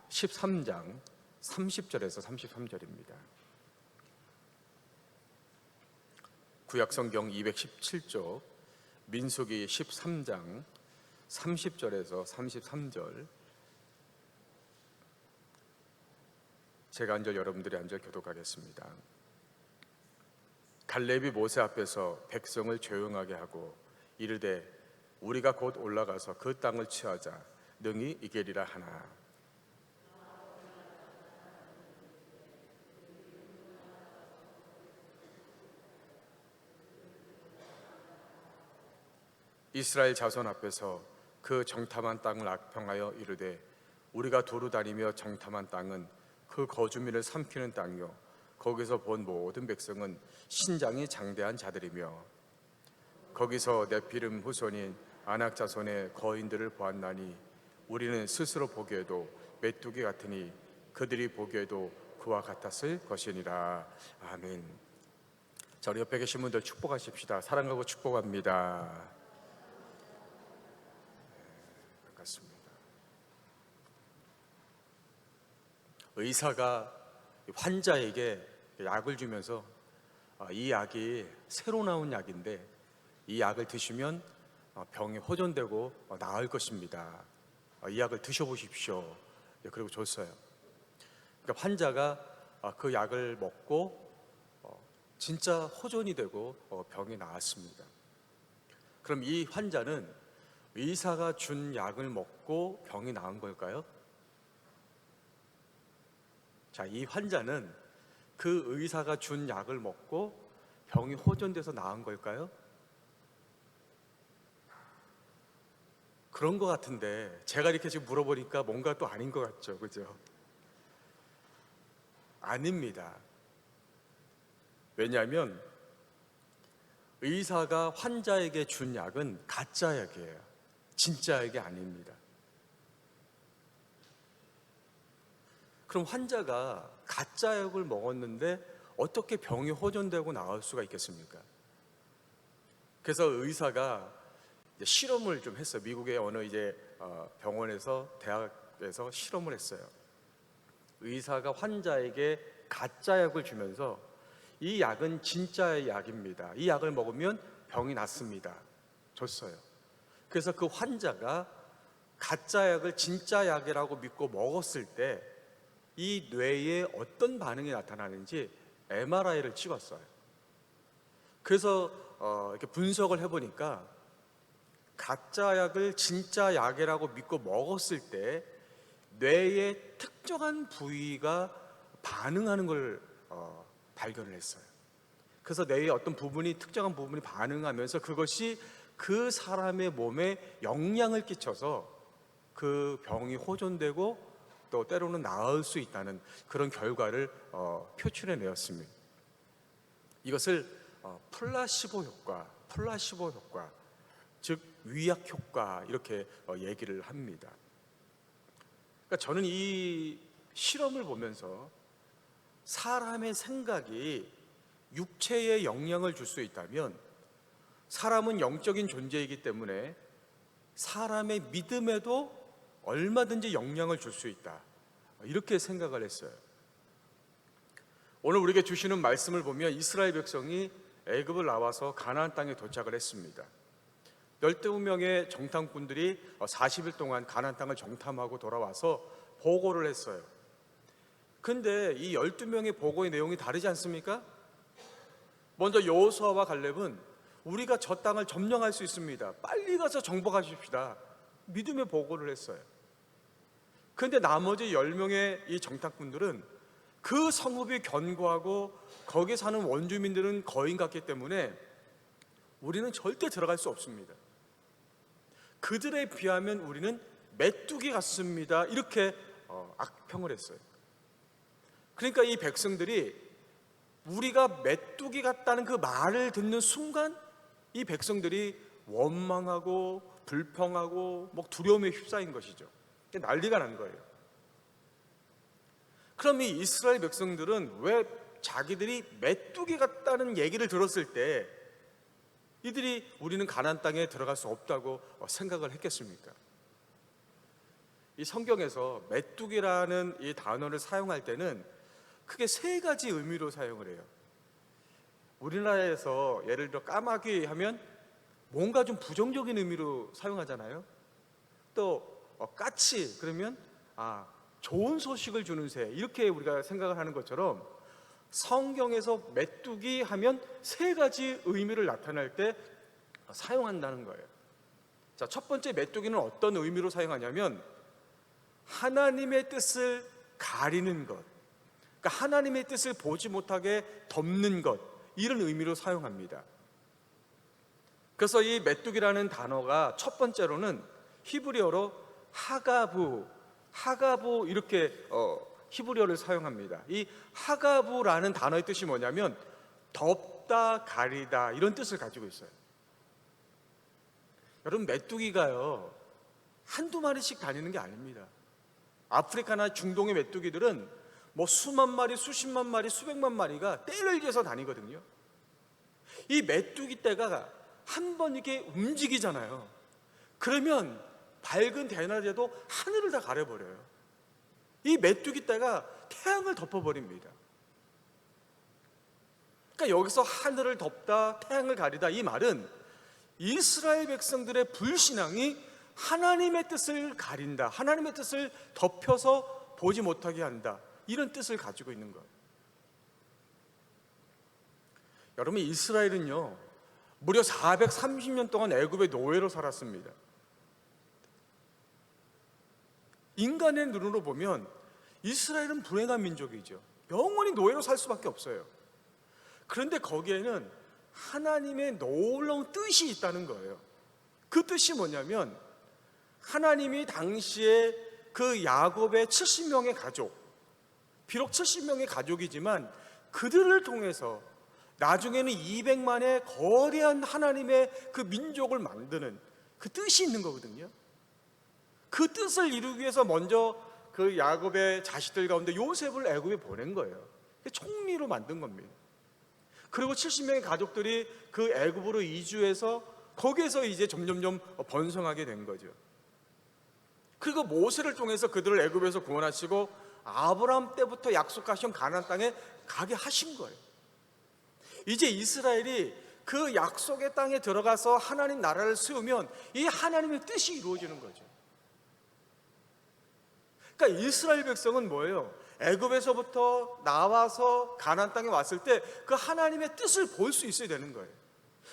13장 30절에서 33절입니다. 구약성경 217쪽 민수기 13장 30절에서 33절, 제가 한 절 여러분들이 한 절 교독하겠습니다. 갈렙이 모세 앞에서 백성을 조용하게 하고 이르되 우리가 곧 올라가서 그 땅을 취하자 능히 이기리라 하나. 이스라엘 자손 앞에서 그 정탐한 땅을 악평하여 이르되 우리가 두루 다니며 정탐한 땅은 그 거주민을 삼키는 땅이요 거기서 본 모든 백성은 신장이 장대한 자들이며 거기서 네피림 후손인 아낙 자손의 거인들을 보았나니 우리는 스스로 보기에도 메뚜기 같으니 그들이 보기에도 그와 같았을 것이니라. 아멘. 자, 우리 옆에 계신 분들 축복하십시다. 사랑하고 축복합니다. 반갑습니다. 의사가 환자에게 약을 주면서 이 약이 새로 나온 약인데 이 약을 드시면 병이 호전되고 나을 것입니다. 이 약을 드셔보십시오. 그리고 줬어요. 그러니까 환자가 그 약을 먹고 진짜 호전이 되고 병이 나았습니다. 그럼 이 환자는 의사가 준 약을 먹고 병이 나은 걸까요? 자, 이 환자는 그 의사가 준 약을 먹고 병이 호전돼서 나은 걸까요? 그런 것 같은데 제가 이렇게 지금 물어보니까 뭔가 또 아닌 것 같죠, 그죠? 아닙니다. 왜냐하면 의사가 환자에게 준 약은 가짜 약이에요. 진짜 약이 아닙니다. 그럼 환자가 가짜 약을 먹었는데 어떻게 병이 호전되고 나을 수가 있겠습니까? 그래서 의사가 실험을 좀 했어요. 미국의 어느 병원에서, 대학에서 실험을 했어요. 의사가 환자에게 가짜 약을 주면서 이 약은 진짜 약입니다. 이 약을 먹으면 병이 낫습니다. 줬어요. 그래서 그 환자가 가짜 약을 진짜 약이라고 믿고 먹었을 때 이 뇌에 어떤 반응이 나타나는지 MRI를 찍었어요. 그래서 이렇게 분석을 해보니까 가짜 약을 진짜 약이라고 믿고 먹었을 때 뇌의 특정한 부위가 반응하는 걸 발견을 했어요. 그래서 뇌의 어떤 부분이, 특정한 부분이 반응하면서 그것이 그 사람의 몸에 영향을 끼쳐서 그 병이 호전되고 또 때로는 나을 수 있다는 그런 결과를 표출해 내었습니다. 이것을 플라시보 효과, 즉 위약 효과, 이렇게 얘기를 합니다. 그러니까 저는 이 실험을 보면서 사람의 생각이 육체에 영향을 줄 수 있다면 사람은 영적인 존재이기 때문에 사람의 믿음에도 얼마든지 영향을 줄 수 있다, 이렇게 생각을 했어요. 오늘 우리에게 주시는 말씀을 보면 이스라엘 백성이 애굽을 나와서 가나안 땅에 도착을 했습니다. 12명의 정탐꾼들이 40일 동안 가나안 땅을 정탐하고 돌아와서 보고를 했어요. 근데 이 12명의 보고의 내용이 다르지 않습니까? 먼저 여호수아와 갈렙은 우리가 저 땅을 점령할 수 있습니다, 빨리 가서 정복하십시다, 믿음의 보고를 했어요. 그런데 나머지 10명의 이 정탐꾼들은 그 성읍이 견고하고 거기에 사는 원주민들은 거인 같기 때문에 우리는 절대 들어갈 수 없습니다, 그들에 비하면 우리는 메뚜기 같습니다, 이렇게 악평을 했어요. 그러니까 이 백성들이 우리가 메뚜기 같다는 그 말을 듣는 순간 이 백성들이 원망하고 불평하고 두려움에 휩싸인 것이죠. 난리가 난 거예요. 그럼 이 이스라엘 백성들은 왜 자기들이 메뚜기 같다는 얘기를 들었을 때 이들이 우리는 가나안 땅에 들어갈 수 없다고 생각을 했겠습니까? 이 성경에서 메뚜기라는 이 단어를 사용할 때는 크게 세 가지 의미로 사용을 해요. 우리나라에서 예를 들어 까마귀 하면 뭔가 좀 부정적인 의미로 사용하잖아요. 또 까치 그러면 좋은 소식을 주는 새, 이렇게 우리가 생각을 하는 것처럼 성경에서 메뚜기 하면 세 가지 의미를 나타낼 때 사용한다는 거예요. 자, 첫 번째 메뚜기는 어떤 의미로 사용하냐면 하나님의 뜻을 가리는 것, 그러니까 하나님의 뜻을 보지 못하게 덮는 것, 이런 의미로 사용합니다. 그래서 이 메뚜기라는 단어가 첫 번째로는 히브리어로 하가부 이렇게 히브리어를 사용합니다. 이 하가부라는 단어의 뜻이 뭐냐면 덮다, 가리다, 이런 뜻을 가지고 있어요. 여러분, 메뚜기가요 한두 마리씩 다니는 게 아닙니다. 아프리카나 중동의 메뚜기들은 뭐 수만 마리, 수십만 마리, 수백만 마리가 떼를 지어서 다니거든요. 이 메뚜기 떼가 한 번 이렇게 움직이잖아요. 그러면 밝은 대낮에도 하늘을 다 가려버려요. 이 메뚜기 떼가 태양을 덮어버립니다. 그러니까 여기서 하늘을 덮다, 태양을 가리다, 이 말은 이스라엘 백성들의 불신앙이 하나님의 뜻을 가린다, 하나님의 뜻을 덮여서 보지 못하게 한다, 이런 뜻을 가지고 있는 거예요. 여러분, 이스라엘은요 무려 430년 동안 애굽의 노예로 살았습니다. 인간의 눈으로 보면 이스라엘은 불행한 민족이죠. 영원히 노예로 살 수밖에 없어요. 그런데 거기에는 하나님의 놀라운 뜻이 있다는 거예요. 그 뜻이 뭐냐면 하나님이 당시에 그 야곱의 70명의 가족, 비록 70명의 가족이지만 그들을 통해서 나중에는 200만의 거대한 하나님의 그 민족을 만드는 그 뜻이 있는 거거든요. 그 뜻을 이루기 위해서 먼저 그 야곱의 자식들 가운데 요셉을 애굽에 보낸 거예요. 총리로 만든 겁니다. 그리고 70명의 가족들이 그 애굽으로 이주해서 거기에서 이제 점점점 번성하게 된 거죠. 그리고 모세를 통해서 그들을 애굽에서 구원하시고 아브라함 때부터 약속하신 가나안 땅에 가게 하신 거예요. 이제 이스라엘이 그 약속의 땅에 들어가서 하나님 나라를 세우면 이 하나님의 뜻이 이루어지는 거죠. 그러니까 이스라엘 백성은 뭐예요? 애굽에서부터 나와서 가나안 땅에 왔을 때 그 하나님의 뜻을 볼 수 있어야 되는 거예요.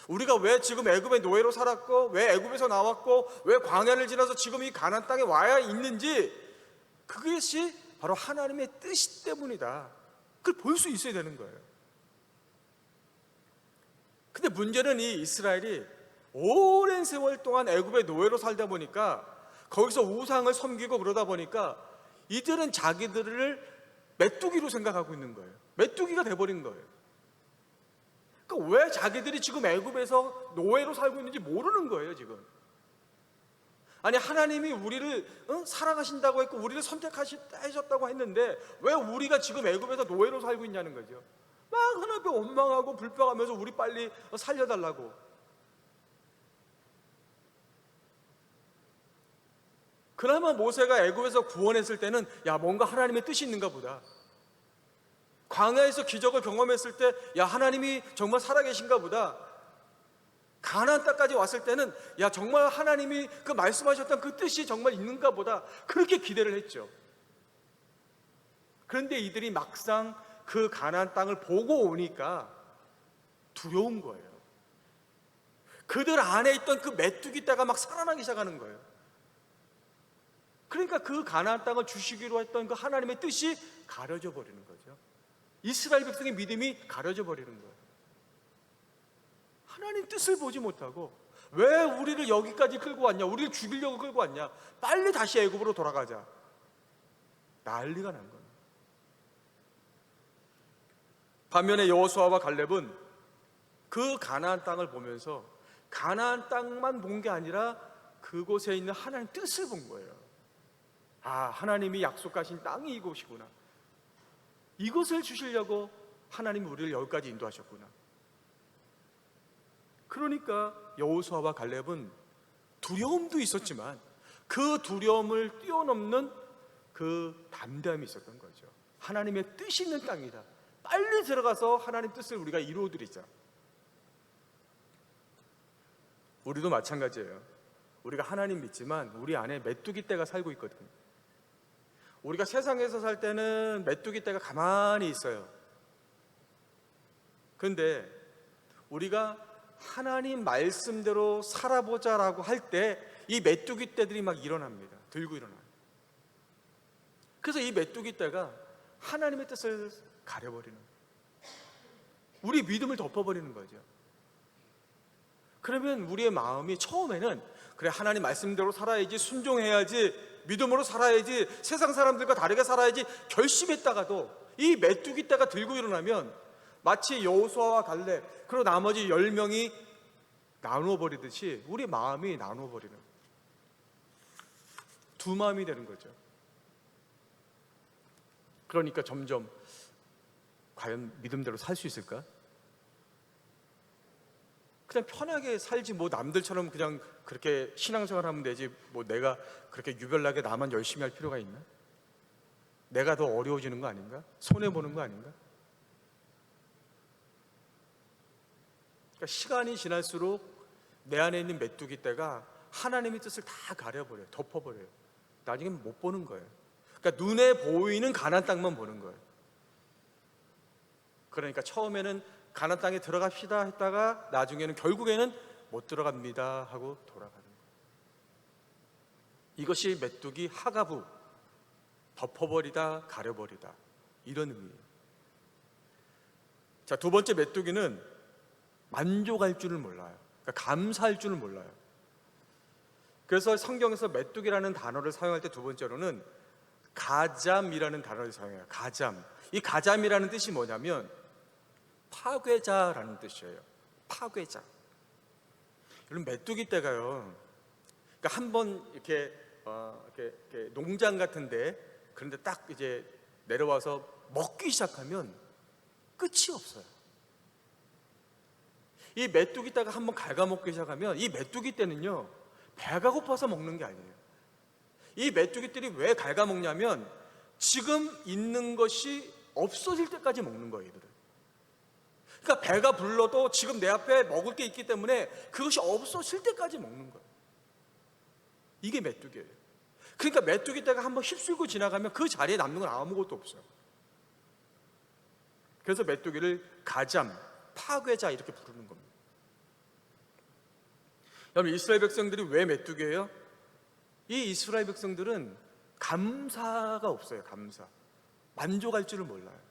우리가 왜 지금 애굽의 노예로 살았고, 왜 애굽에서 나왔고, 왜 광야를 지나서 지금 이 가나안 땅에 와야 있는지, 그것이 바로 하나님의 뜻 때문이다. 그걸 볼 수 있어야 되는 거예요. 근데 문제는 이 이스라엘이 오랜 세월 동안 애굽의 노예로 살다 보니까, 거기서 우상을 섬기고 그러다 보니까 이들은 자기들을 메뚜기로 생각하고 있는 거예요. 메뚜기가 돼버린 거예요. 그러니까 왜 자기들이 지금 애굽에서 노예로 살고 있는지 모르는 거예요, 지금. 아니, 하나님이 우리를 사랑하신다고 했고 우리를 선택하셨다고 했는데 왜 우리가 지금 애굽에서 노예로 살고 있냐는 거죠. 막 하나님 원망하고 불평하면서 우리 빨리 살려달라고. 그나마 모세가 애굽에서 구원했을 때는 야, 뭔가 하나님의 뜻이 있는가 보다. 광야에서 기적을 경험했을 때 야, 하나님이 정말 살아계신가 보다. 가나안 땅까지 왔을 때는 야, 정말 하나님이 그 말씀하셨던 그 뜻이 정말 있는가 보다. 그렇게 기대를 했죠. 그런데 이들이 막상 그 가나안 땅을 보고 오니까 두려운 거예요. 그들 안에 있던 그 메뚜기 떼가 막 살아나기 시작하는 거예요. 그러니까 그 가나안 땅을 주시기로 했던 그 하나님의 뜻이 가려져 버리는 거죠. 이스라엘 백성의 믿음이 가려져 버리는 거예요. 하나님 뜻을 보지 못하고 왜 우리를 여기까지 끌고 왔냐, 우리를 죽이려고 끌고 왔냐, 빨리 다시 애굽으로 돌아가자, 난리가 난 겁니다. 반면에 여호수아와 갈렙은 그 가나안 땅을 보면서 가나안 땅만 본 게 아니라 그곳에 있는 하나님 뜻을 본 거예요. 아, 하나님이 약속하신 땅이 이곳이구나. 이것을 주시려고 하나님이 우리를 여기까지 인도하셨구나. 그러니까 여호수아와 갈렙은 두려움도 있었지만 그 두려움을 뛰어넘는 그 담대함이 있었던 거죠. 하나님의 뜻이 있는 땅이다. 빨리 들어가서 하나님 뜻을 우리가 이루어드리자. 우리도 마찬가지예요. 우리가 하나님 믿지만 우리 안에 메뚜기 떼가 살고 있거든요. 우리가 세상에서 살 때는 메뚜기 떼가 가만히 있어요. 그런데 우리가 하나님 말씀대로 살아보자라고 할 때 이 메뚜기 떼들이 막 일어납니다. 들고 일어나요. 그래서 이 메뚜기 떼가 하나님의 뜻을 가려버리는, 우리 믿음을 덮어버리는 거죠. 그러면 우리의 마음이 처음에는 그래, 하나님 말씀대로 살아야지, 순종해야지, 믿음으로 살아야지, 세상 사람들과 다르게 살아야지 결심했다가도 이 메뚜기 떼가 들고 일어나면 마치 여호수아와 갈렙 그리고 나머지 10명이 나누어버리듯이 우리 마음이 나누어버리는, 두 마음이 되는 거죠. 그러니까 점점 과연 믿음대로 살 수 있을까? 그냥 편하게 살지, 뭐 남들처럼 그냥 그렇게 신앙생활하면 되지, 뭐 내가 그렇게 유별나게 나만 열심히 할 필요가 있나? 내가 더 어려워지는 거 아닌가? 손해보는 거 아닌가? 그러니까 시간이 지날수록 내 안에 있는 메뚜기 떼가 하나님의 뜻을 다 가려버려요. 덮어버려요. 나중에는 못 보는 거예요. 그러니까 눈에 보이는 가나안 땅만 보는 거예요. 그러니까 처음에는 가나안 땅에 들어갑시다 했다가 나중에는 결국에는 못 들어갑니다 하고 돌아가는 거예요. 이것이 메뚜기 하가부, 덮어버리다, 가려버리다, 이런 의미예요. 자, 두 번째 메뚜기는 만족할 줄을 몰라요. 그러니까 감사할 줄을 몰라요. 그래서 성경에서 메뚜기라는 단어를 사용할 때 두 번째로는 가잠이라는 단어를 사용해요. 가잠. 이 가잠이라는 뜻이 뭐냐면 파괴자라는 뜻이에요. 파괴자. 여러분, 메뚜기 떼가요, 그러니까 한번 이렇게 농장 같은데, 그런데 딱 이제 내려와서 먹기 시작하면 끝이 없어요. 이 메뚜기 떼가 한번 갉아먹기 시작하면 이 메뚜기 떼는요, 배가 고파서 먹는 게 아니에요. 이 메뚜기들이 왜 갉아먹냐면 지금 있는 것이 없어질 때까지 먹는 거예요, 얘들은. 그러니까 배가 불러도 지금 내 앞에 먹을 게 있기 때문에 그것이 없어질 때까지 먹는 거예요. 이게 메뚜기예요. 그러니까 메뚜기 떼가 한번 휩쓸고 지나가면 그 자리에 남는 건 아무것도 없어요. 그래서 메뚜기를 가잠, 파괴자 이렇게 부르는 겁니다. 여러분, 이스라엘 백성들이 왜 메뚜기예요? 이 이스라엘 백성들은 감사가 없어요. 감사. 만족할 줄을 몰라요.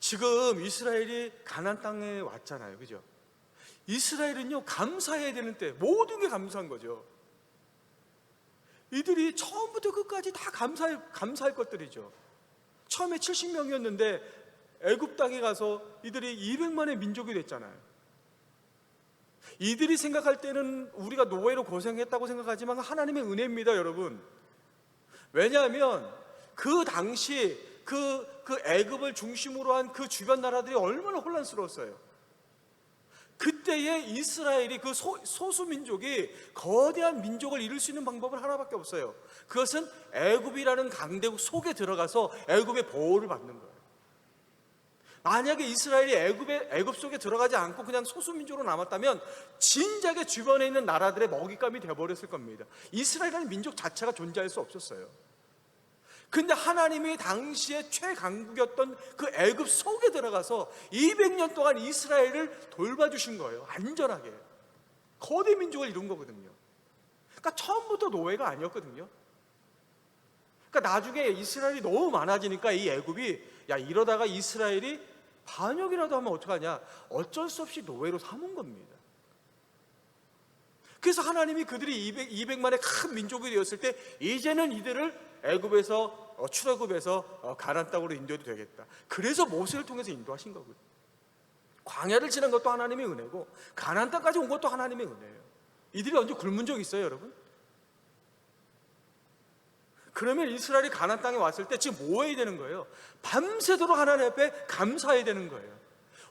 지금 이스라엘이 가나안 땅에 왔잖아요. 그죠? 이스라엘은요, 감사해야 되는 때 모든 게 감사한 거죠. 이들이 처음부터 끝까지 다 감사할 것들이죠. 처음에 70명이었는데 애굽 땅에 가서 이들이 200만의 민족이 됐잖아요. 이들이 생각할 때는 우리가 노예로 고생했다고 생각하지만 하나님의 은혜입니다, 여러분. 왜냐하면 그 당시 그 애굽을 중심으로 한 그 주변 나라들이 얼마나 혼란스러웠어요. 그때에 이스라엘이 그 소수 민족이 거대한 민족을 이룰 수 있는 방법은 하나밖에 없어요. 그것은 애굽이라는 강대국 속에 들어가서 애굽의 보호를 받는 거예요. 만약에 이스라엘이 애굽 속에 들어가지 않고 그냥 소수민족으로 남았다면 진작에 주변에 있는 나라들의 먹잇감이 되어버렸을 겁니다. 이스라엘이라는 민족 자체가 존재할 수 없었어요. 근데 하나님이 당시에 최강국이었던 그 애굽 속에 들어가서 200년 동안 이스라엘을 돌봐주신 거예요. 안전하게. 거대 민족을 이룬 거거든요. 그러니까 처음부터 노예가 아니었거든요. 그러니까 나중에 이스라엘이 너무 많아지니까 이 애굽이, 야, 이러다가 이스라엘이 반역이라도 하면 어떡하냐, 어쩔 수 없이 노예로 삼은 겁니다. 그래서 하나님이 그들이 200만의 큰 민족이 되었을 때 이제는 이들을 애굽에서 출애굽에서 가나안 땅으로 인도해도 되겠다. 그래서 모세를 통해서 인도하신 거거든요. 광야를 지난 것도 하나님의 은혜고 가나안 땅까지 온 것도 하나님의 은혜예요. 이들이 언제 굶은 적 있어요, 여러분? 그러면 이스라엘이 가나안 땅에 왔을 때 지금 뭐 해야 되는 거예요? 밤새도록 하나님 앞에 감사해야 되는 거예요.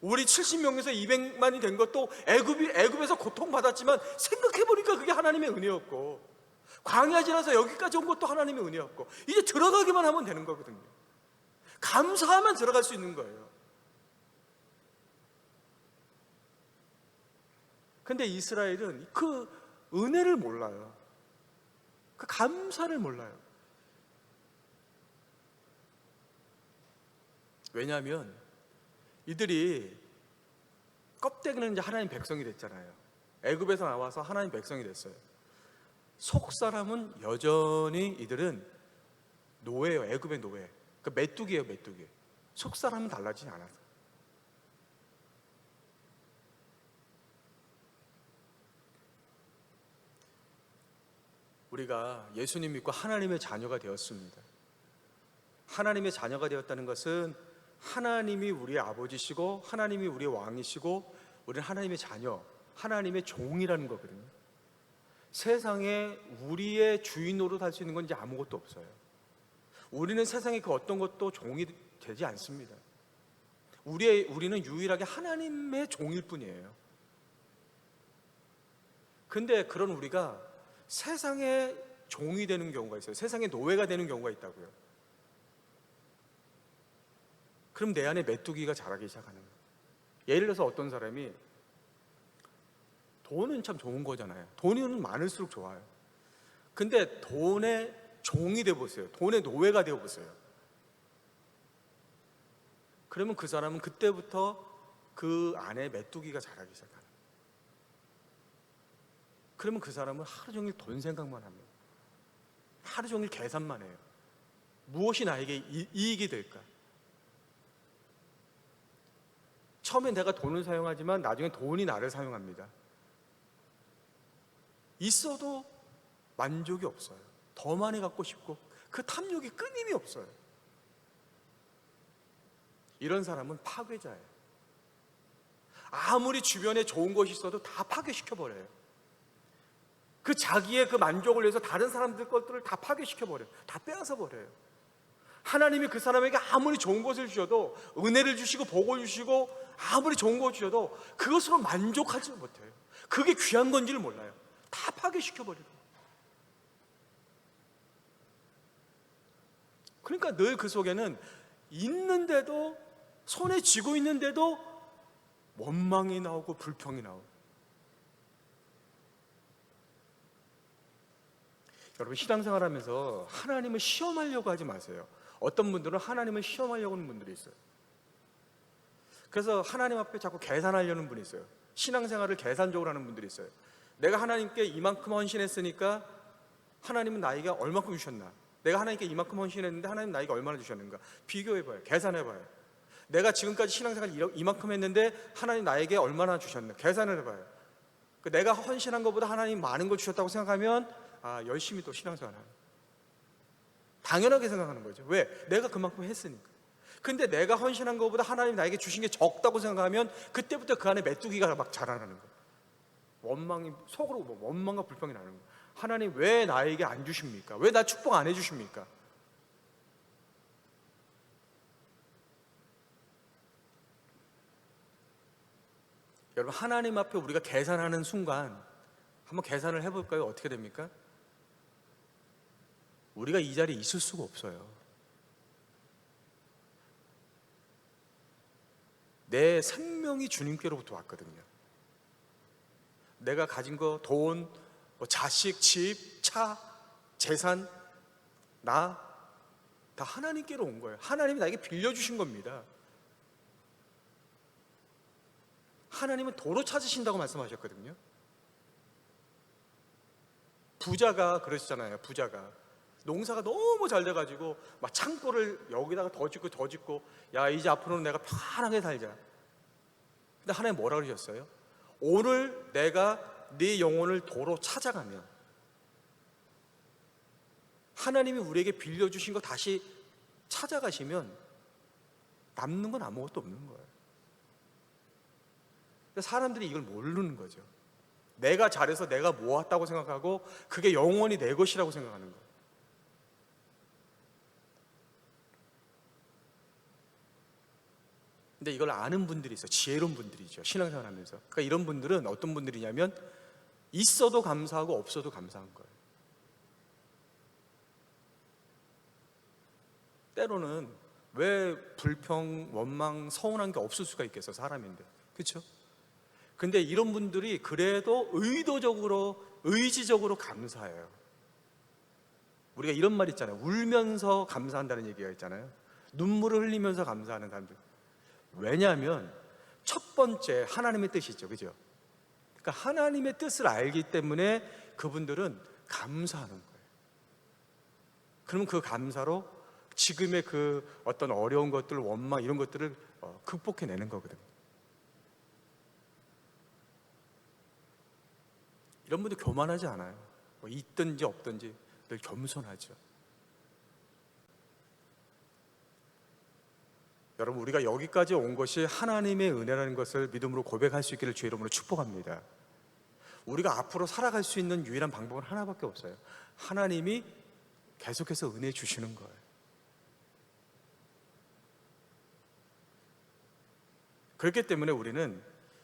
우리 70명에서 200만이 된 것도 애굽에서 고통받았지만 생각해보니까 그게 하나님의 은혜였고, 광야 지나서 여기까지 온 것도 하나님의 은혜였고, 이제 들어가기만 하면 되는 거거든요. 감사하면 들어갈 수 있는 거예요. 근데 이스라엘은 그 은혜를 몰라요. 그 감사를 몰라요. 왜냐하면 이들이 껍데기는 이제 하나님 백성이 됐잖아요. 애굽에서 나와서 하나님 백성이 됐어요. 속 사람은 여전히 이들은 노예예요. 애굽의 노예. 그 메뚜기예요, 메뚜기. 속 사람은 달라지지 않아서. 우리가 예수님 믿고 하나님의 자녀가 되었습니다. 하나님의 자녀가 되었다는 것은 하나님이 우리의 아버지시고 하나님이 우리의 왕이시고 우리는 하나님의 자녀, 하나님의 종이라는 거거든요. 세상에 우리의 주인 노릇할 수 있는 건 이제 아무것도 없어요. 우리는 세상에 그 어떤 것도 종이 되지 않습니다. 우리는 유일하게 하나님의 종일 뿐이에요. 근데 그런 우리가 세상의 종이 되는 경우가 있어요. 세상의 노예가 되는 경우가 있다고요. 그럼 내 안에 메뚜기가 자라기 시작하는 거예요. 예를 들어서 어떤 사람이 돈은 참 좋은 거잖아요. 돈은 많을수록 좋아요. 근데 돈의 종이 되어보세요. 돈의 노예가 되어보세요. 그러면 그 사람은 그때부터 그 안에 메뚜기가 자라기 시작하는 거예요. 그러면 그 사람은 하루 종일 돈 생각만 합니다. 하루 종일 계산만 해요. 무엇이 나에게 이익이 될까? 처음엔 내가 돈을 사용하지만 나중에 돈이 나를 사용합니다. 있어도 만족이 없어요. 더 많이 갖고 싶고 그 탐욕이 끊임이 없어요. 이런 사람은 파괴자예요. 아무리 주변에 좋은 것이 있어도 다 파괴시켜버려요. 그 자기의 그 만족을 위해서 다른 사람들 것들을 다 파괴시켜버려요. 다 빼앗아버려요. 하나님이 그 사람에게 아무리 좋은 것을 주셔도, 은혜를 주시고 복을 주시고 아무리 좋은 것을 주셔도 그것으로 만족하지 못해요. 그게 귀한 건지를 몰라요. 다 파괴시켜버려요. 그러니까 늘 그 속에는 있는데도, 손에 쥐고 있는데도 원망이 나오고 불평이 나오고. 여러분, 신앙생활 하면서 하나님을 시험하려고 하지 마세요. 어떤 분들은 하나님을 시험하려고 하는 분들이 있어요. 그래서 하나님 앞에 자꾸 계산하려는 분이 있어요. 신앙생활을 계산적으로 하는 분들이 있어요. 내가 하나님께 이만큼 헌신했으니까 하나님은 나에게 얼마큼 주셨나? 내가 하나님께 이만큼 헌신했는데 하나님 나에게 얼마나 주셨는가? 비교해봐요. 계산해봐요. 내가 지금까지 신앙생활 이만큼 했는데 하나님 나에게 얼마나 주셨나? 계산을 해봐요. 내가 헌신한 것보다 하나님 많은 걸 주셨다고 생각하면 열심히 또 신앙생활을 하는, 당연하게 생각하는 거죠. 왜? 내가 그만큼 했으니까. 근데 내가 헌신한 것보다 하나님 나에게 주신 게 적다고 생각하면 그때부터 그 안에 메뚜기가 막 자라나는 거예요. 원망이, 속으로 원망과 불평이 나는 거예요. 하나님 왜 나에게 안 주십니까? 왜 나 축복 안 해주십니까? 여러분, 하나님 앞에 우리가 계산하는 순간 한번 계산을 해볼까요? 어떻게 됩니까? 우리가 이 자리에 있을 수가 없어요. 내 생명이 주님께로부터 왔거든요. 내가 가진 거, 돈, 자식, 집, 차, 재산, 나, 다 하나님께로 온 거예요. 하나님이 나에게 빌려주신 겁니다. 하나님은 도로 찾으신다고 말씀하셨거든요. 부자가 그러시잖아요. 부자가 농사가 너무 잘 돼가지고 막 창고를 여기다가 더 짓고 더 짓고, 야 이제 앞으로는 내가 편하게 살자. 근데 하나님 뭐라 그러셨어요? 오늘 내가 네 영혼을 도로 찾아가면, 하나님이 우리에게 빌려주신 거 다시 찾아가시면 남는 건 아무것도 없는 거예요. 사람들이 이걸 모르는 거죠. 내가 잘해서 내가 모았다고 생각하고 그게 영원히 내 것이라고 생각하는 거예요. 근데 이걸 아는 분들이 있어요. 지혜로운 분들이죠. 신앙생활 하면서. 그러니까 이런 분들은 어떤 분들이냐면 있어도 감사하고 없어도 감사한 거예요. 때로는 왜 불평, 원망, 서운한 게 없을 수가 있겠어, 사람인데. 그렇죠? 근데 이런 분들이 그래도 의도적으로, 의지적으로 감사해요. 우리가 이런 말 있잖아요. 울면서 감사한다는 얘기가 있잖아요. 눈물을 흘리면서 감사하는 사람들. 왜냐하면 첫 번째 하나님의 뜻이죠. 그죠? 그러니까 하나님의 뜻을 알기 때문에 그분들은 감사하는 거예요. 그러면 그 감사로 지금의 그 어떤 어려운 것들, 원망 이런 것들을 극복해내는 거거든요. 이런 분들 교만하지 않아요. 뭐 있든지 없든지 늘 겸손하죠. 여러분, 우리가 여기까지 온 것이 하나님의 은혜라는 것을 믿음으로 고백할 수 있기를 주의 이름으로 축복합니다. 우리가 앞으로 살아갈 수 있는 유일한 방법은 하나밖에 없어요. 하나님이 계속해서 은혜 주시는 거예요. 그렇기 때문에 우리는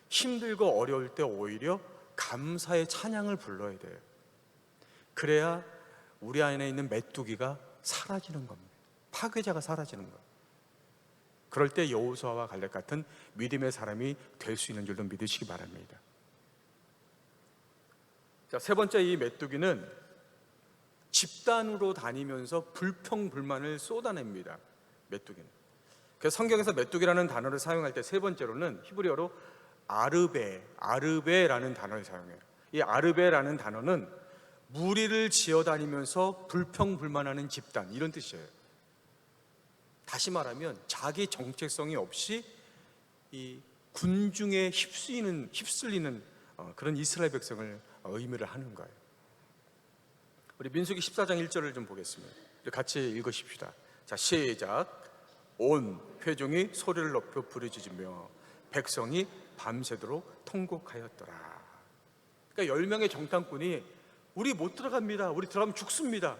힘들고 어려울 때 오히려 감사의 찬양을 불러야 돼요. 그래야 우리 안에 있는 메뚜기가 사라지는 겁니다. 파괴자가 사라지는 거예요. 그럴 때 여호수아와 갈렙 같은 믿음의 사람이 될 수 있는 줄도 믿으시기 바랍니다. 자, 세 번째, 이 메뚜기는 집단으로 다니면서 불평불만을 쏟아냅니다. 메뚜기는. 그래서 성경에서 메뚜기라는 단어를 사용할 때 세 번째로는 히브리어로 아르베라는 단어를 사용해요. 이 아르베라는 단어는 무리를 지어다니면서 불평불만하는 집단, 이런 뜻이에요. 다시 말하면 자기 정체성이 없이 이 군중에 휩쓸리는 그런 이스라엘 백성을 의미를 하는 거예요. 우리 민수기 14장 1절을 좀 보겠습니다. 같이 읽으십시다. 자, 시작. 온 회중이 소리를 높여 부르짖으며 백성이 밤새도록 통곡하였더라. 그러니까 10명의 정탐꾼이 우리 못 들어갑니다. 우리 들어가면 죽습니다.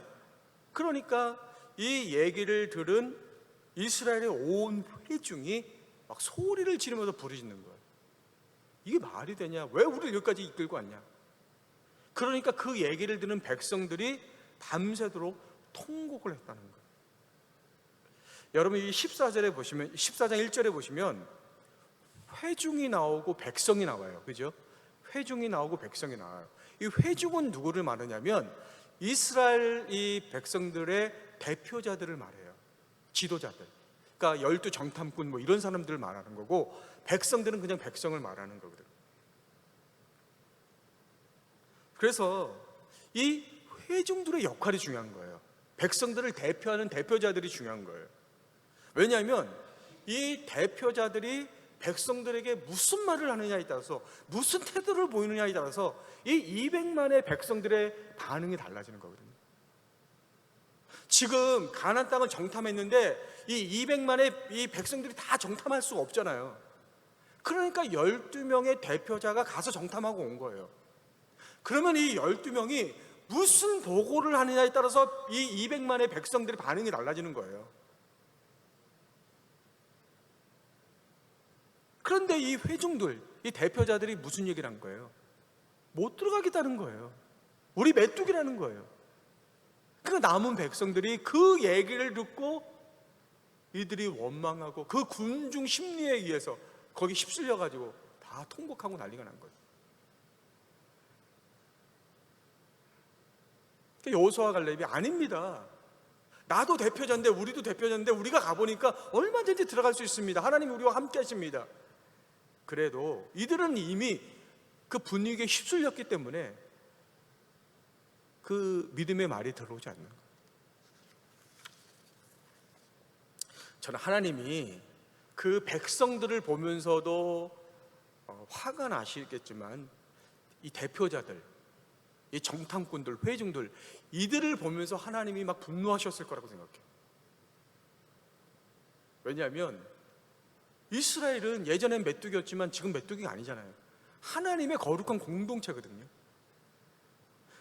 그러니까 이 얘기를 들은 이스라엘의 온 회중이 막 소리를 지르면서 부르짖는 거예요. 이게 말이 되냐? 왜 우리를 여기까지 이끌고 왔냐? 그러니까 그 얘기를 듣는 백성들이 밤새도록 통곡을 했다는 거예요. 여러분, 이 14장 1절에 보시면 회중이 나오고 백성이 나와요. 그죠? 회중이 나오고 백성이 나와요. 이 회중은 누구를 말하냐면 이스라엘 이 백성들의 대표자들을 말해요. 지도자들. 그러니까 12 정탐꾼 뭐 이런 사람들을 말하는 거고, 백성들은 그냥 백성을 말하는 거거든. 그래서 이 회중들의 역할이 중요한 거예요. 백성들을 대표하는 대표자들이 중요한 거예요. 왜냐하면 이 대표자들이 백성들에게 무슨 말을 하느냐에 따라서, 무슨 태도를 보이느냐에 따라서 이 200만의 백성들의 반응이 달라지는 거거든요. 지금 가나안 땅을 정탐했는데 이 200만의 이 백성들이 다 정탐할 수가 없잖아요. 그러니까 12명의 대표자가 가서 정탐하고 온 거예요. 그러면 이 12명이 무슨 보고를 하느냐에 따라서 이 200만의 백성들의 반응이 달라지는 거예요. 그런데 이 회중들, 이 대표자들이 무슨 얘기를 한 거예요? 못 들어가겠다는 거예요. 우리 메뚜기라는 거예요. 그러니까 남은 백성들이 그 얘기를 듣고 이들이 원망하고 그 군중 심리에 의해서 거기 휩쓸려가지고 다 통곡하고 난리가 난 거예요. 여호수아와 갈렙이 아닙니다. 나도 대표자인데, 우리도 대표자인데, 우리가 가보니까 얼마든지 들어갈 수 있습니다. 하나님이 우리와 함께 하십니다. 그래도 이들은 이미 그 분위기에 휩쓸렸기 때문에 그 믿음의 말이 들어오지 않는 거예요. 저는 하나님이 그 백성들을 보면서도 화가 나시겠지만 이 대표자들, 이 정탐꾼들, 회중들, 이들을 보면서 하나님이 막 분노하셨을 거라고 생각해요. 왜냐하면 이스라엘은 예전엔 메뚜기였지만 지금 메뚜기가 아니잖아요. 하나님의 거룩한 공동체거든요.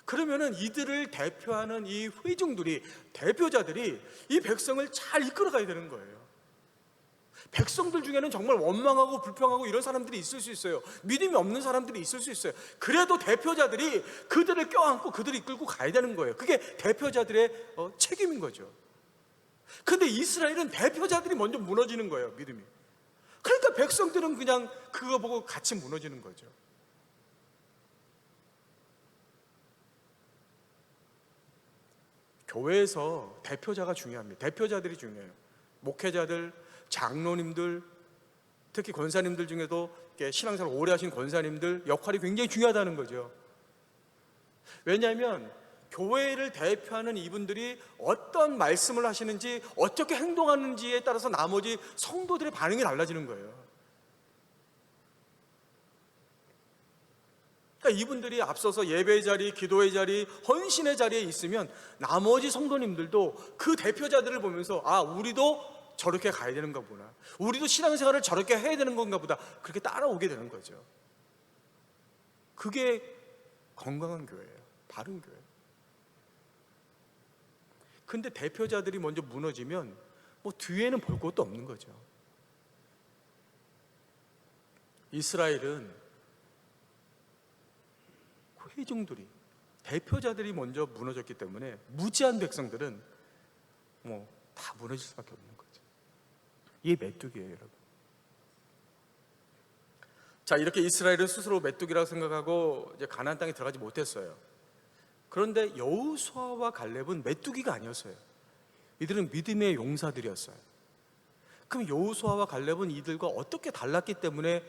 그러면은 이들을 대표하는 이 회중들이, 대표자들이 이 백성을 잘 이끌어가야 되는 거예요. 백성들 중에는 정말 원망하고 불평하고 이런 사람들이 있을 수 있어요. 믿음이 없는 사람들이 있을 수 있어요. 그래도 대표자들이 그들을 껴안고 그들을 이끌고 가야 되는 거예요. 그게 대표자들의 책임인 거죠. 근데 이스라엘은 대표자들이 먼저 무너지는 거예요, 믿음이. 그러니까 백성들은 그냥 그거 보고 같이 무너지는 거죠. 교회에서 대표자가 중요합니다. 대표자들이 중요해요. 목회자들, 장로님들, 특히 권사님들 중에도 신앙생활 오래 하신 권사님들 역할이 굉장히 중요하다는 거죠. 왜냐하면 교회를 대표하는 이분들이 어떤 말씀을 하시는지, 어떻게 행동하는지에 따라서 나머지 성도들의 반응이 달라지는 거예요. 그러니까 이분들이 앞서서 예배의 자리, 기도의 자리, 헌신의 자리에 있으면 나머지 성도님들도 그 대표자들을 보면서 우리도 저렇게 가야 되는 거구나, 우리도 신앙생활을 저렇게 해야 되는 건가 보다, 그렇게 따라오게 되는 거죠. 그게 건강한 교회예요. 바른 교회. 근데 대표자들이 먼저 무너지면 뒤에는 볼 것도 없는 거죠. 이스라엘은 회중들이, 대표자들이 먼저 무너졌기 때문에 무지한 백성들은 다 무너질 수밖에 없는 거죠. 이게 메뚜기예요, 여러분. 자, 이렇게 이스라엘은 스스로 메뚜기라고 생각하고 이제 가나안 땅에 들어가지 못했어요. 그런데 여호수아와 갈렙은 메뚜기가 아니었어요. 이들은 믿음의 용사들이었어요. 그럼 여호수아와 갈렙은 이들과 어떻게 달랐기 때문에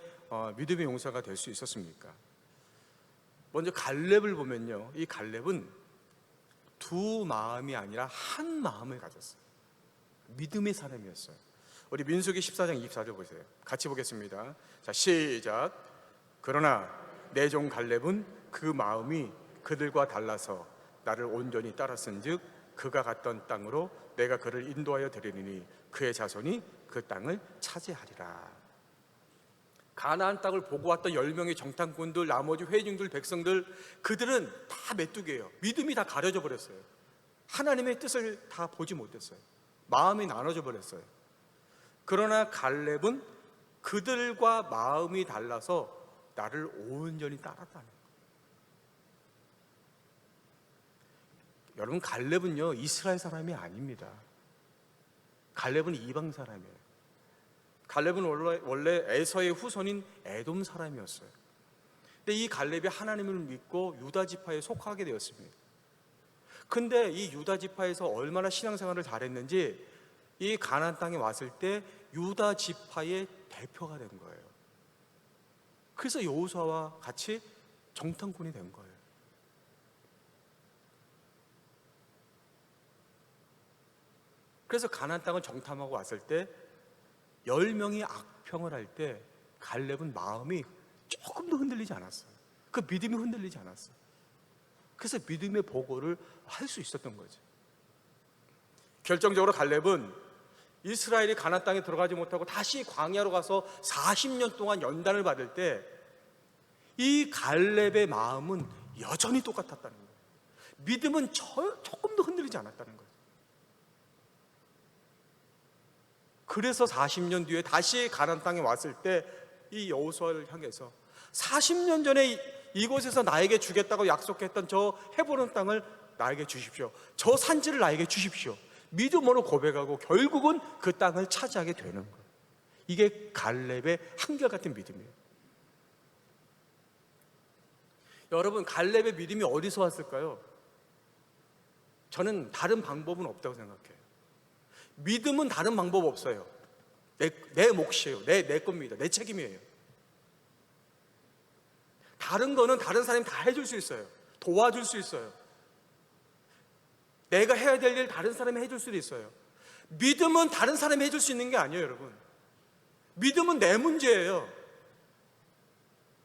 믿음의 용사가 될 수 있었습니까? 먼저 갈렙을 보면요, 이 갈렙은 두 마음이 아니라 한 마음을 가졌어요. 믿음의 사람이었어요. 우리 민수기 14장 24절 보세요. 같이 보겠습니다. 자, 시작. 그러나 내 종 갈렙은 그 마음이 그들과 달라서 나를 온전히 따랐은즉 그가 갔던 땅으로 내가 그를 인도하여 드리니 그의 자손이 그 땅을 차지하리라. 가나안 땅을 보고 왔던 10명의 정탐꾼들, 나머지 회중들, 백성들, 그들은 다 메뚜기예요. 믿음이 다 가려져 버렸어요. 하나님의 뜻을 다 보지 못했어요. 마음이 나눠져 버렸어요. 그러나 갈렙은 그들과 마음이 달라서 나를 온전히 따랐다는 거예요. 여러분, 갈렙은요 이스라엘 사람이 아닙니다. 갈렙은 이방 사람이에요. 갈렙은 원래 에서의 후손인 에돔 사람이었어요. 근데 이 갈렙이 하나님을 믿고 유다 지파에 속하게 되었습니다. 근데 이 유다 지파에서 얼마나 신앙생활을 잘했는지 이 가나안 땅에 왔을 때 유다 지파의 대표가 된 거예요. 그래서 여호수아와 같이 정탐꾼이 된 거예요. 그래서 가나안 땅을 정탐하고 왔을 때 10명이 악평을 할 때 갈렙은 마음이 조금도 흔들리지 않았어요. 그 믿음이 흔들리지 않았어요. 그래서 믿음의 보고를 할 수 있었던 거죠. 결정적으로 갈렙은 이스라엘이 가나안 땅에 들어가지 못하고 다시 광야로 가서 40년 동안 연단을 받을 때 이 갈렙의 마음은 여전히 똑같았다는 거예요. 믿음은 조금도 흔들리지 않았다는 거예요. 그래서 40년 뒤에 다시 가나안 땅에 왔을 때 이 여호수아를 향해서 40년 전에 이곳에서 나에게 주겠다고 약속했던 저 헤브론 땅을 나에게 주십시오. 저 산지를 나에게 주십시오. 믿음으로 고백하고 결국은 그 땅을 차지하게 되는 거예요. 이게 갈렙의 한결같은 믿음이에요. 여러분, 갈렙의 믿음이 어디서 왔을까요? 저는 다른 방법은 없다고 생각해요. 믿음은 다른 방법 없어요. 내 몫이에요. 내 겁니다. 내 책임이에요. 다른 거는 다른 사람이 다 해줄 수 있어요. 도와줄 수 있어요. 내가 해야 될 일 다른 사람이 해줄 수도 있어요. 믿음은 다른 사람이 해줄 수 있는 게 아니에요, 여러분. 믿음은 내 문제예요.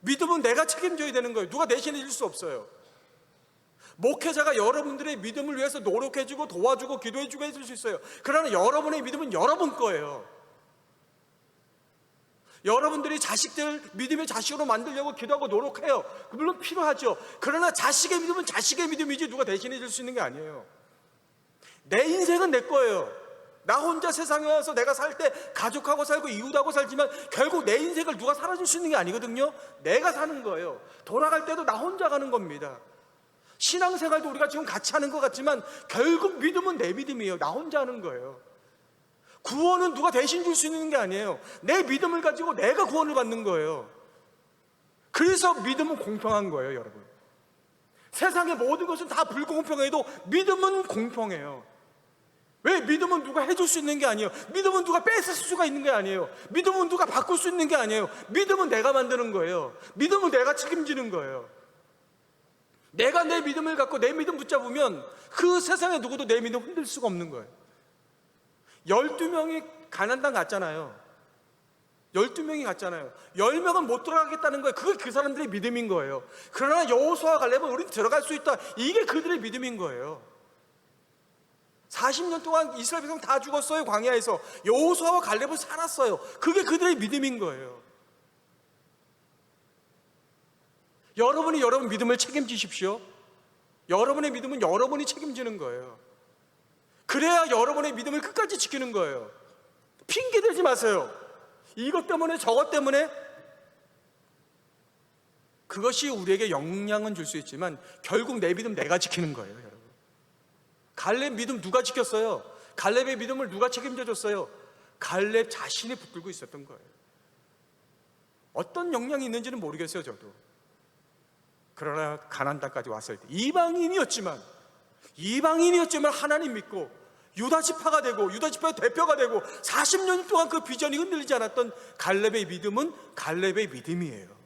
믿음은 내가 책임져야 되는 거예요. 누가 대신해 줄 수 없어요. 목회자가 여러분들의 믿음을 위해서 노력해주고 도와주고 기도해주고 해줄 수 있어요. 그러나 여러분의 믿음은 여러분 거예요. 여러분들이 자식들 믿음의 자식으로 만들려고 기도하고 노력해요. 물론 필요하죠. 그러나 자식의 믿음은 자식의 믿음이지 누가 대신해 줄 수 있는 게 아니에요. 내 인생은 내 거예요. 나 혼자 세상에 와서 내가 살 때 가족하고 살고 이웃하고 살지만 결국 내 인생을 누가 살아줄 수 있는 게 아니거든요. 내가 사는 거예요. 돌아갈 때도 나 혼자 가는 겁니다. 신앙생활도 우리가 지금 같이 하는 것 같지만 결국 믿음은 내 믿음이에요. 나 혼자 하는 거예요. 구원은 누가 대신 줄 수 있는 게 아니에요. 내 믿음을 가지고 내가 구원을 받는 거예요. 그래서 믿음은 공평한 거예요, 여러분. 세상의 모든 것은 다 불공평해도 믿음은 공평해요. 왜? 믿음은 누가 해줄 수 있는 게 아니에요. 믿음은 누가 뺏을 수가 있는 게 아니에요. 믿음은 누가 바꿀 수 있는 게 아니에요. 믿음은 내가 만드는 거예요. 믿음은 내가 책임지는 거예요. 내가 내 믿음을 갖고 내 믿음 붙잡으면 그 세상에 누구도 내 믿음 흔들 수가 없는 거예요. 12명이 가나안 땅 갔잖아요. 12명이 갔잖아요. 10명은 못 들어가겠다는 거예요. 그게 그 사람들의 믿음인 거예요. 그러나 여호수아와 갈렙은 우리는 들어갈 수 있다. 이게 그들의 믿음인 거예요. 40년 동안 이스라엘 백성 다 죽었어요. 광야에서. 여호수아와 갈렙은 살았어요. 그게 그들의 믿음인 거예요. 여러분이 여러분 믿음을 책임지십시오. 여러분의 믿음은 여러분이 책임지는 거예요. 그래야 여러분의 믿음을 끝까지 지키는 거예요. 핑계 대지 마세요. 이것 때문에 저것 때문에. 그것이 우리에게 영향은 줄 수 있지만 결국 내 믿음 내가 지키는 거예요, 여러분. 갈렙 믿음 누가 지켰어요? 갈렙의 믿음을 누가 책임져 줬어요? 갈렙 자신이 붙들고 있었던 거예요. 어떤 영향이 있는지는 모르겠어요, 저도. 그러나 가나안 땅까지 왔을 때 이방인이었지만 하나님 믿고 유다 지파가 되고 유다 지파의 대표가 되고 40년 동안 그 비전이 흔들리지 않았던 갈렙의 믿음은 갈렙의 믿음이에요.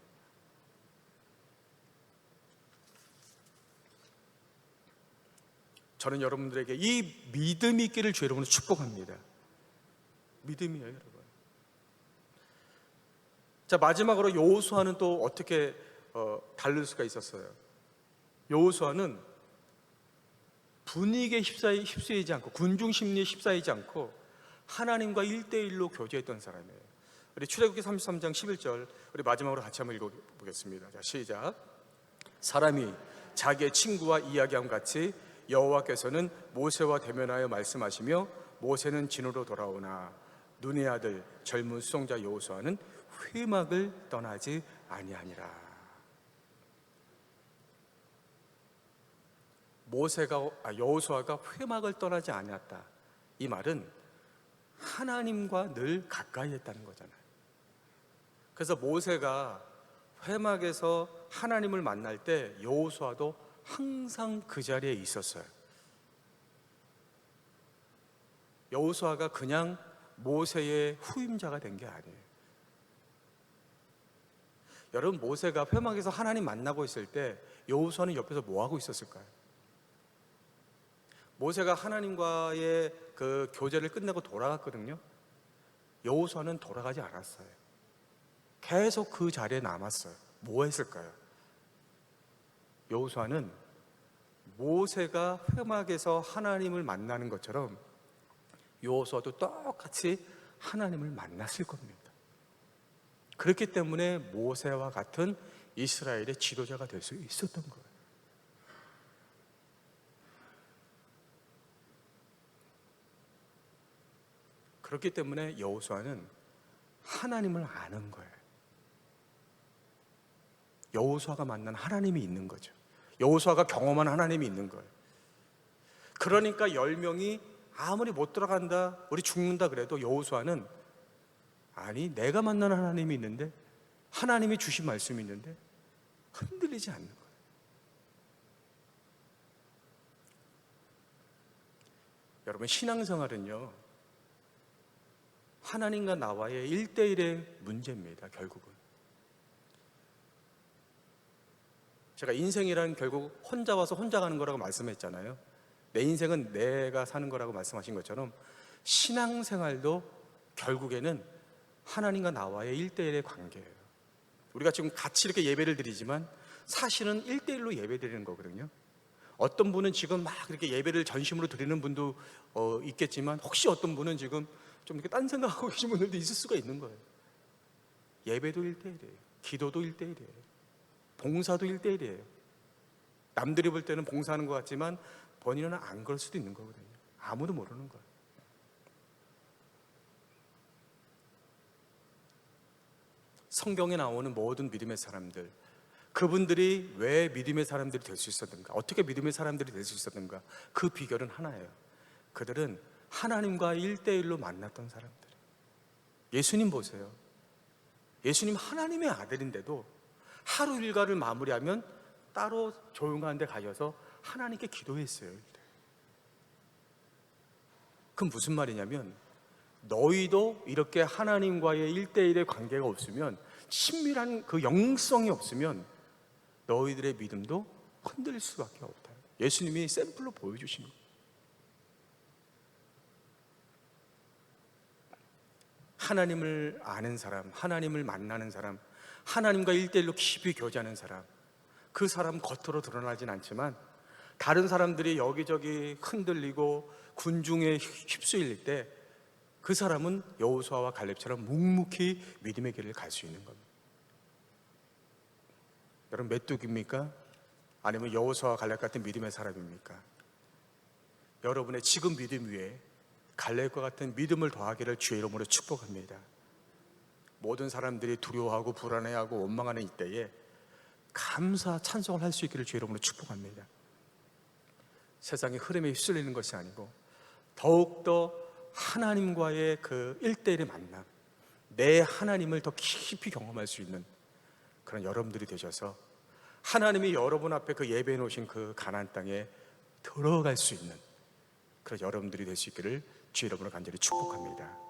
저는 여러분들에게 이 믿음이 있기를 주 여러분을 축복합니다. 믿음이에요, 여러분. 자, 마지막으로 여호수아는 또 어떻게 다를 수가 있었어요? 여호수아는 분위기에 휩싸이지 않고 군중 심리에 휩싸이지 않고 하나님과 1대1로 교제했던 사람이에요. 우리 출애굽기 33장 11절 우리 마지막으로 같이 한번 읽어보겠습니다. 자, 시작. 사람이 자기의 친구와 이야기함 같이 여호와께서는 모세와 대면하여 말씀하시며 모세는 진으로 돌아오나 눈의 아들 젊은 수송자 여호수아는 회막을 떠나지 아니하니라. 여호수아가 회막을 떠나지 않았다. 이 말은 하나님과 늘 가까이 했다는 거잖아요. 그래서 모세가 회막에서 하나님을 만날 때 여호수아도 항상 그 자리에 있었어요. 여호수아가 그냥 모세의 후임자가 된 게 아니에요. 여러분, 모세가 회막에서 하나님 만나고 있을 때 여호수아는 옆에서 뭐 하고 있었을까요? 모세가 하나님과의 그 교제를 끝내고 돌아갔거든요. 여호수아는 돌아가지 않았어요. 계속 그 자리에 남았어요. 뭐 했을까요? 여호수아는 모세가 회막에서 하나님을 만나는 것처럼 여호수아도 똑같이 하나님을 만났을 겁니다. 그렇기 때문에 모세와 같은 이스라엘의 지도자가 될 수 있었던 거예요. 그렇기 때문에 여호수아는 하나님을 아는 거예요. 여호수아가 만난 하나님이 있는 거죠. 여호수아가 경험한 하나님이 있는 거예요. 그러니까 10명이 아무리 못 들어간다, 우리 죽는다 그래도 여호수아는 아니, 내가 만난 하나님이 있는데, 하나님이 주신 말씀이 있는데 흔들리지 않는 거예요. 여러분, 신앙생활은요, 하나님과 나와의 1대1의 문제입니다. 결국은 제가 인생이란 결국 혼자 와서 혼자 가는 거라고 말씀했잖아요. 내 인생은 내가 사는 거라고 말씀하신 것처럼 신앙생활도 결국에는 하나님과 나와의 1대1의 관계예요. 우리가 지금 같이 이렇게 예배를 드리지만 사실은 1대1로 예배 드리는 거거든요. 어떤 분은 지금 막 이렇게 예배를 전심으로 드리는 분도 있겠지만, 혹시 어떤 분은 지금 좀 이렇게 딴 생각하고 계신 분들도 있을 수가 있는 거예요. 예배도 1대1이에요. 기도도 1대1이에요. 봉사도 1대1이에요. 남들이 볼 때는 봉사하는 것 같지만 본인은 안 그럴 수도 있는 거거든요. 아무도 모르는 거예요. 성경에 나오는 모든 믿음의 사람들, 그분들이 왜 믿음의 사람들이 될 수 있었는가, 어떻게 믿음의 사람들이 될 수 있었는가, 그 비결은 하나예요. 그들은 하나님과 1대1로 만났던 사람들. 예수님 보세요. 예수님 하나님의 아들인데도 하루 일과를 마무리하면 따로 조용한 데 가셔서 하나님께 기도했어요. 그럼 무슨 말이냐면, 너희도 이렇게 하나님과의 1대1의 관계가 없으면, 친밀한 그 영성이 없으면 너희들의 믿음도 흔들릴 수밖에 없다. 예수님이 샘플로 보여주신 거예요. 하나님을 아는 사람, 하나님을 만나는 사람, 하나님과 1대1로 깊이 교제하는 사람, 그 사람 겉으로 드러나진 않지만 다른 사람들이 여기저기 흔들리고 군중에 휩쓸릴 때 그 사람은 여호수아와 갈렙처럼 묵묵히 믿음의 길을 갈 수 있는 겁니다. 여러분, 메뚜기입니까? 아니면 여호수아와 갈렙 같은 믿음의 사람입니까? 여러분의 지금 믿음 위에 갈렙과 같은 믿음을 더하기를 주의 이름으로 축복합니다. 모든 사람들이 두려워하고 불안해하고 원망하는 이때에 감사 찬송을 할 수 있기를 주의 이름으로 축복합니다. 세상의 흐름에 휩쓸리는 것이 아니고 더욱더 하나님과의 그 1대1의 만남, 내 하나님을 더 깊이 경험할 수 있는 그런 여러분들이 되셔서 하나님이 여러분 앞에 그 예배해 놓으신 그 가나안 땅에 들어갈 수 있는 그런 여러분들이 될 수 있기를 주의 이름으로 간절히 축복합니다.